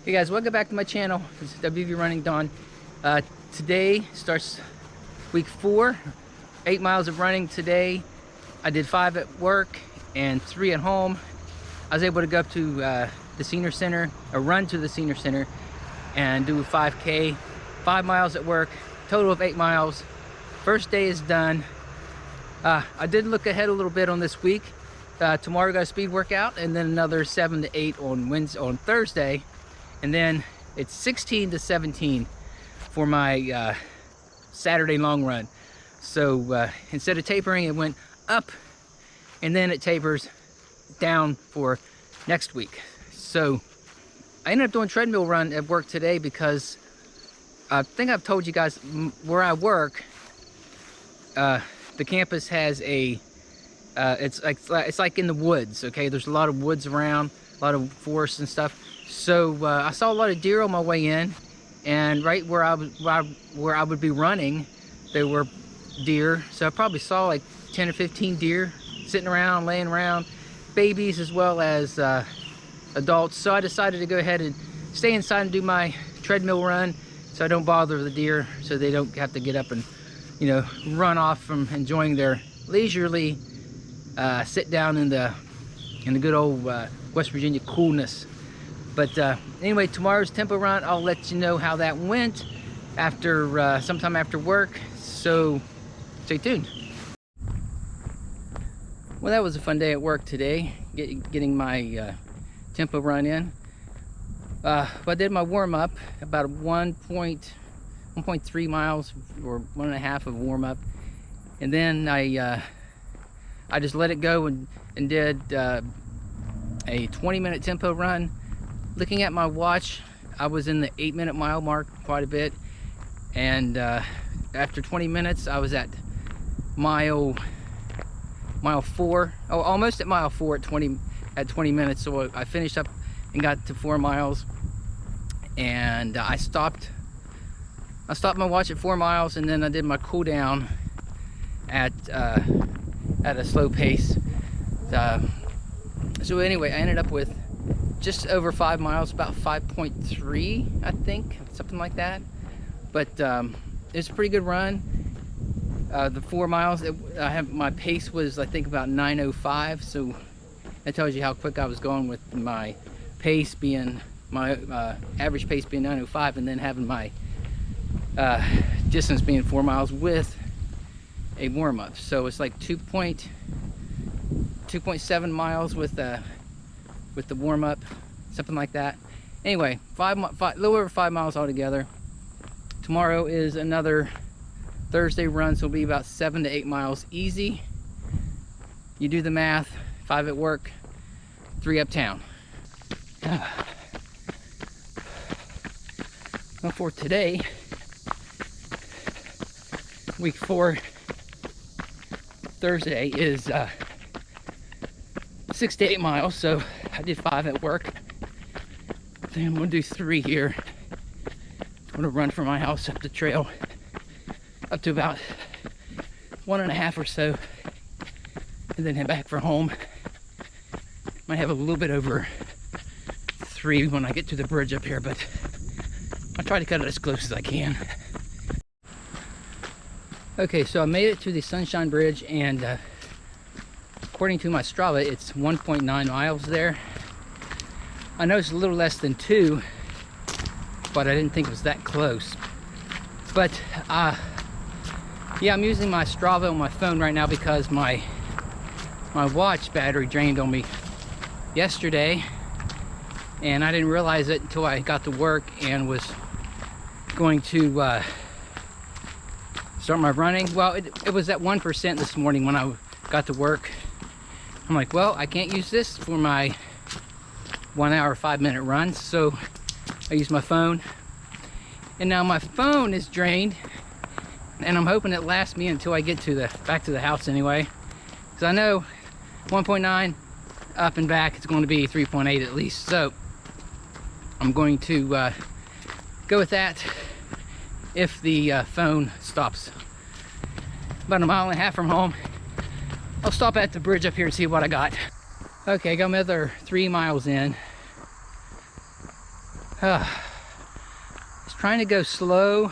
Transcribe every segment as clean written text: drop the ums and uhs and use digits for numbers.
Hey guys, welcome back to my channel. This is WV Running Dawn. Today starts week 4, 8 miles of running today. I did 5 at work and 3 at home. I was able to go up to the senior center, or run to the senior center and do a 5K, 5 miles at work, total of 8 miles. First day is done. I did look ahead a little bit on this week. Tomorrow I got a speed workout and then another 7 to 8 on Thursday. And then it's 16 to 17 for my Saturday long run. So instead of tapering, it went up and then it tapers down for next week. So I ended up doing treadmill run at work today because I think I've told you guys where I work. The campus has a it's like in the woods. Okay, there's a lot of woods around, a lot of forests and stuff. So I saw a lot of deer on my way in, and right where I would be running, there were deer. So I probably saw like 10 or 15 deer sitting around, laying around, babies as well as adults. So I decided to go ahead and stay inside and do my treadmill run, so I don't bother the deer, so they don't have to get up and, you know, run off from enjoying their leisurely sit down in the good old West Virginia coolness. But anyway, tomorrow's tempo run, I'll let you know how that went after sometime after work, so stay tuned. Well, that was a fun day at work today, getting my tempo run in. I did my warm-up, about 1.3 miles or 1.5 of warm-up, and then I just let it go and did a 20-minute tempo run. Looking at my watch, I was in the 8-minute mile mark quite a bit, and after 20 minutes I was at mile 4, almost at mile 4 at 20 minutes. So I finished up and got to 4 miles, and I stopped my watch at 4 miles, and then I did my cool down at a slow pace. So anyway, I ended up with just over 5 miles, about 5.3, I think, something like that. But it's a pretty good run. The 4 miles, my pace was, I think, about 9:05. So that tells you how quick I was going, with my pace being, my average pace being 9:05, and then having my distance being 4 miles with a warm-up. So it's like 2.7 miles with the warm-up, something like that. Anyway, a little over 5 miles altogether. Tomorrow is another Thursday run, so it'll be about 7 to 8 miles easy. You do the math: 5 at work, 3 uptown. Well, for today, week 4, Thursday is 6 to 8 miles, so I did 5 at work. Then I'm gonna do 3 here. I'm gonna run from my house up the trail up to about 1.5 or so, and then head back for home. Might have a little bit over 3 when I get to the bridge up here, but I'll try to cut it as close as I can. Okay, so I made it to the Sunshine Bridge, and according to my Strava, it's 1.9 miles there. I know it's a little less than 2, but I didn't think it was that close. But yeah, I'm using my Strava on my phone right now because my watch battery drained on me yesterday, and I didn't realize it until I got to work and was going to start my running. Well, it was at 1% this morning when I got to work. I'm like, well, I can't use this for my 1 hour, 5-minute run, so I use my phone. And now my phone is drained, and I'm hoping it lasts me until I get to back to the house anyway, because I know 1.9 up and back, it's going to be 3.8 at least. So I'm going to go with that if the phone stops. About 1.5 miles from home. I'll stop at the bridge up here and see what I got. Okay, got another 3 miles in. I was trying to go slow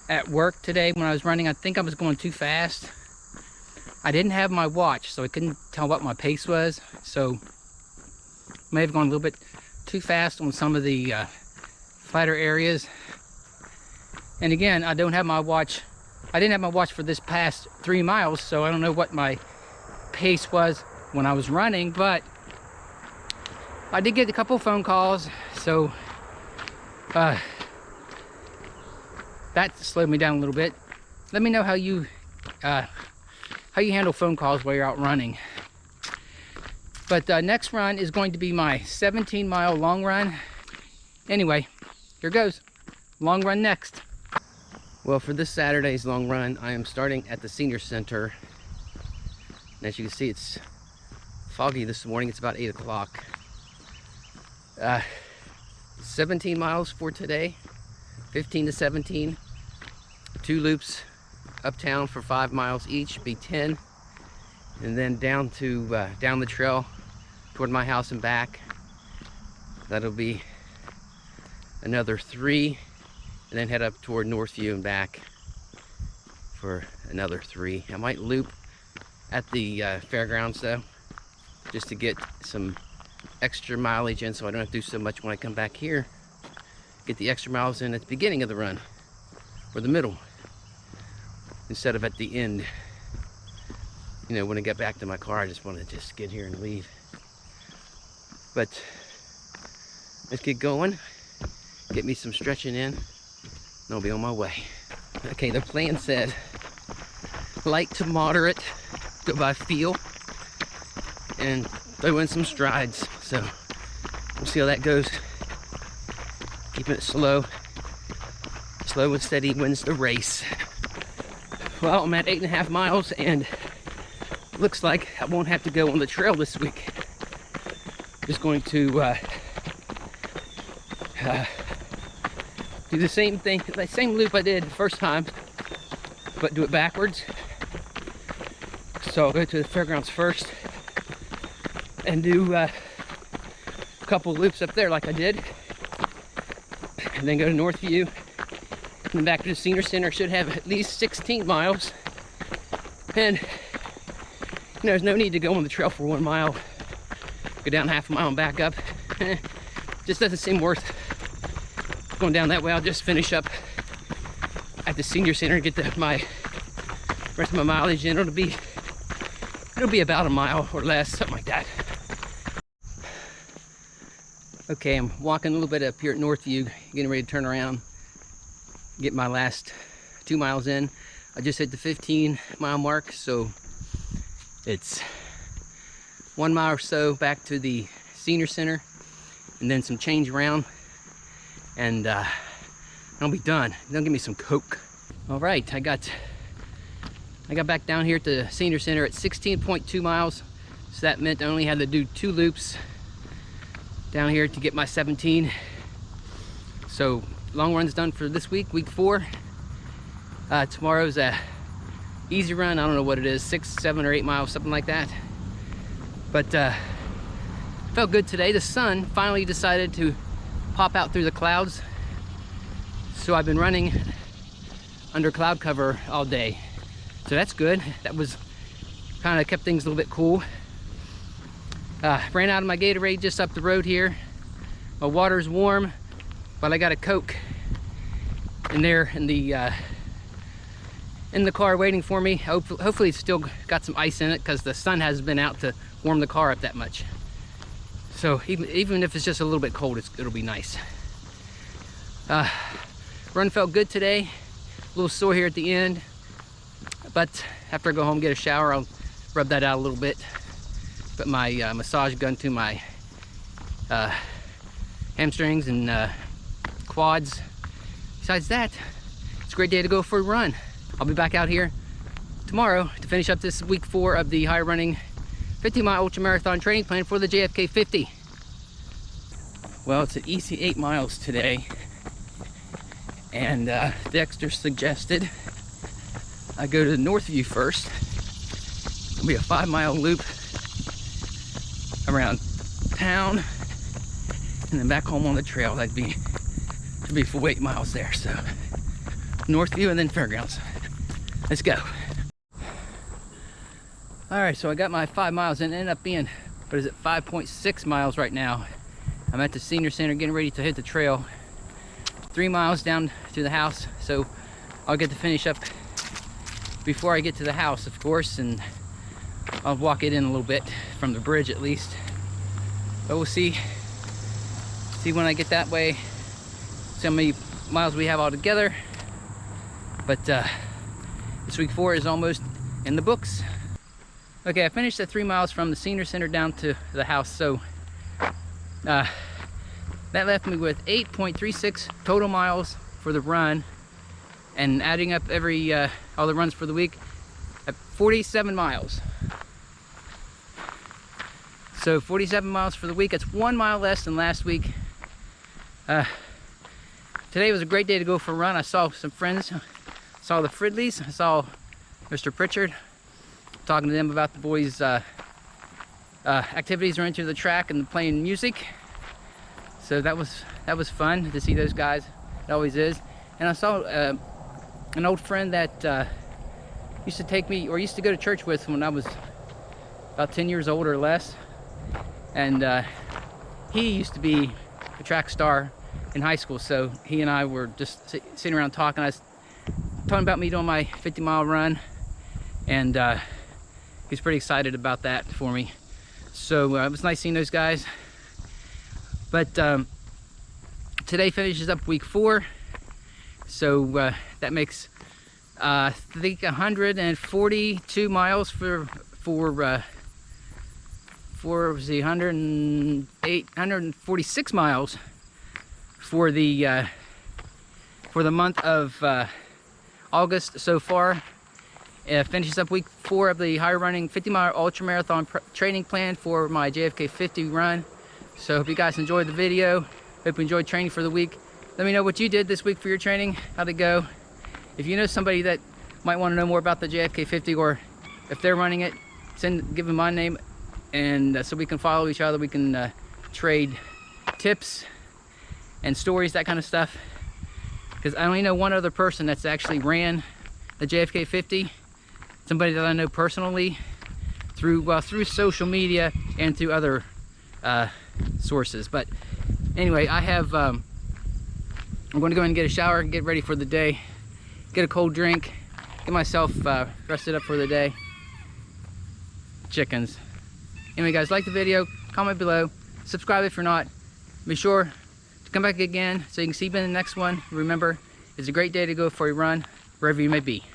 at work today when I was running. I think I was going too fast. I didn't have my watch, so I couldn't tell what my pace was. So may have gone a little bit too fast on some of the flatter areas. And again, I don't have my watch. I didn't have my watch for this past 3 miles, so I don't know what my pace was when I was running, but I did get a couple phone calls, so that slowed me down a little bit. Let me know how you handle phone calls while you're out running. But next run is going to be my 17-mile long run. Anyway, here goes. Long run next. Well, for this Saturday's long run, I am starting at the Senior Center. And as you can see, it's foggy this morning. It's about 8 o'clock. 17 miles for today, 15 to 17. 2 loops uptown for 5 miles each, be 10. And then down to down the trail toward my house and back. That'll be another 3. And then head up toward Northview and back for another 3. I might loop at the fairgrounds though, just to get some extra mileage in so I don't have to do so much when I come back here. Get the extra miles in at the beginning of the run, or the middle, instead of at the end. You know, when I get back to my car, I just want to just get here and leave. But let's get going, get me some stretching in, and I'll be on my way. Okay, the plan said light to moderate, go by feel, and throw in some strides. So we'll see how that goes. Keeping it slow. Slow and steady wins the race. Well, I'm at 8.5 miles and looks like I won't have to go on the trail this week. Just going to do the same thing, the same loop I did the first time, but do it backwards. So I'll go to the fairgrounds first and do a couple loops up there like I did, and then go to Northview and then back to the Senior Center. Should have at least 16 miles, and you know, there's no need to go on the trail for 1 mile, go down half a mile and back up. Just doesn't seem worth going down that way. I'll just finish up at the Senior Center and get my rest of my mileage in. It'll be about a mile or less, something like that. Okay, I'm walking a little bit up here at Northview, getting ready to turn around, get my last 2 miles in. I just hit the 15-mile mark, so it's 1 mile or so back to the Senior Center, and then some change around, and I'll be done. They'll give me some Coke. All right, I got back down here at the Senior Center at 16.2 miles, so that meant I only had to do 2 loops down here to get my 17. So long run's done for this week, week 4. Tomorrow's a easy run. I don't know what it is, 6, 7, or 8 miles, something like that. But felt good today. The sun finally decided to pop out through the clouds, so I've been running under cloud cover all day. So that's good. That was kind of kept things a little bit cool. Ran out of my Gatorade just up the road here. My water's warm, but I got a Coke in there in the car waiting for me. Hopefully it's still got some ice in it, because the sun hasn't been out to warm the car up that much. So even if it's just a little bit cold, it'll be nice. Run felt good today. A little sore here at the end, but after I go home and get a shower, I'll rub that out a little bit. Put my massage gun to my hamstrings and quads. Besides that, it's a great day to go for a run. I'll be back out here tomorrow to finish up this week 4 of the high running 50-mile ultra marathon training plan for the JFK 50. Well, it's an easy 8 miles today, and Dexter suggested I go to Northview first. It'll be a 5-mile loop around town, and then back home on the trail. That'd be, should be full 8 miles there. So Northview and then Fairgrounds. Let's go. All right, so I got my 5 miles and it ended up being, what is it, 5.6 miles right now. I'm at the senior center getting ready to hit the trail. 3 miles down to the house, so I'll get to finish up before I get to the house, of course, and I'll walk it in a little bit from the bridge at least. But we'll see when I get that way, see how many miles we have all together. But this week 4 is almost in the books. Okay, I finished the 3 miles from the senior center down to the house, so that left me with 8.36 total miles for the run, and adding up all the runs for the week at 47 miles. So 47 miles for the week. That's 1 mile less than last week. Today was a great day to go for a run. I saw some friends, saw the Fridleys, I saw Mr. Pritchard, talking to them about the boys' activities are into the track and playing music. So that was fun to see those guys. It always is. And I saw an old friend that used to take me, or used to go to church with when I was about 10 years old or less. And he used to be a track star in high school. So he and I were just sitting around talking. I was talking about me doing my 50-mile run, and he's pretty excited about that for me. So it was nice seeing those guys. But today finishes up week 4, so that makes I think 142 miles for 146 miles for the month of August so far. Finishes up week 4 of the high running 50-mile ultra marathon training plan for my JFK 50 run. So hope you guys enjoyed the video. Hope you enjoyed training for the week. Let me know what you did this week for your training. How'd it go? If you know somebody that might want to know more about the JFK 50, or if they're running it, give them my name, and so we can follow each other. We can trade tips and stories, that kind of stuff. Because I only know one other person that's actually ran the JFK 50. Somebody that I know personally through social media and through other sources. But anyway, I'm going to go ahead and get a shower and get ready for the day, get a cold drink, get myself rested up for the day. Chickens. Anyway guys, like the video, comment below, subscribe if you're not. Be sure to come back again so you can see me in the next one. Remember, it's a great day to go for a run wherever you may be.